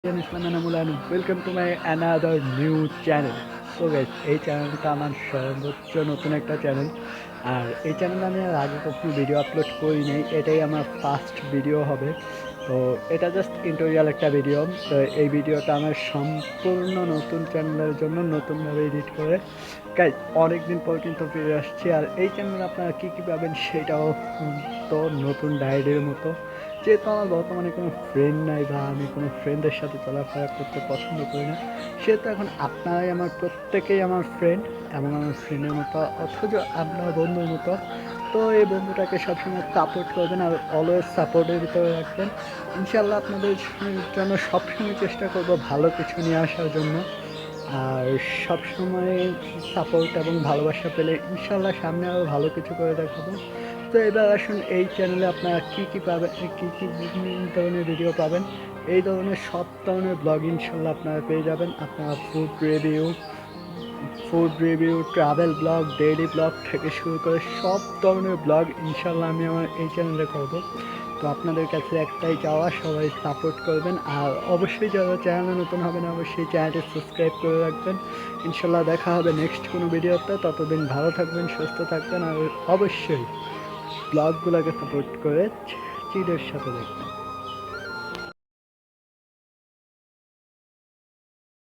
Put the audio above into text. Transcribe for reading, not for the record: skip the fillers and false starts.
Islam Anamul and welcome to my another new channel. So guys, এই চ্যানেলটা আমার সর্বোচ্চ নতুন একটা চ্যানেল। আর এই চ্যানেলে আমি আর আগে কখনো ভিডিও আপলোড করি নাই, এটাই আমার ফার্স্ট ভিডিও হবে। তো এটা জাস্ট টিউটোরিয়াল একটা ভিডিও। তো এই ভিডিওটা আমার সম্পূর্ণ নতুন চ্যানেলের জন্য নতুনভাবে এডিট করে গাইজ অনেকদিন পর কিন্তু ফিরে আসছি। আর এই চ্যানেলে আপনারা কী কী পাবেন সেটাও তো নতুন ডায়েরির মতো। যেহেতু আমার বর্তমানে কোনো ফ্রেন্ড নাই বা আমি কোনো ফ্রেন্ডের সাথে চলাফেরা করতে পছন্দ করি না, সেহেতু এখন আপনারাই আমার প্রত্যেকেই আমার ফ্রেন্ড এবং আমার ফ্রেন্ডের মতো, অথচ আপনার বন্ধুর মতো। তো এই বন্ধুটাকে সবসময় সাপোর্ট করবেন আর অলওয়েজ সাপোর্টের ভিতরে রাখবেন। ইনশাল্লাহ আপনাদের জন্য সবসময় চেষ্টা করব ভালো কিছু নিয়ে আসার জন্য। আর সবসময় সাপোর্ট এবং ভালোবাসা পেলে ইনশাল্লাহ সামনে আরও ভালো কিছু করে দেখাবো। তো এবার আসুন, এই চ্যানেলে আপনারা কী পাবেন, কী ধরনের ভিডিও পাবেন। এই ধরনের সব ধরনের ব্লগ ইনশাল্লাহ আপনারা পেয়ে যাবেন। আপনারা food review, travel blog, daily blog থেকে শুরু করে সব ধরনের ব্লগ ইনশাল্লাহ আমি আমার এই চ্যানেলে করবো। তো আপনাদের কাছে একটাই চাওয়া, সবাই সাপোর্ট করবেন। আর অবশ্যই যারা চ্যানেলে নতুন হবেন অবশ্যই চ্যানেলটি সাবস্ক্রাইব করে রাখবেন। ইনশাল্লাহ দেখা হবে নেক্সট কোনো ভিডিওতে। ততদিন ভালো থাকবেন, সুস্থ থাকবেন আর অবশ্যই ব্লগগুলোকে সাপোর্ট করে চিলের সাথে দেখবেন।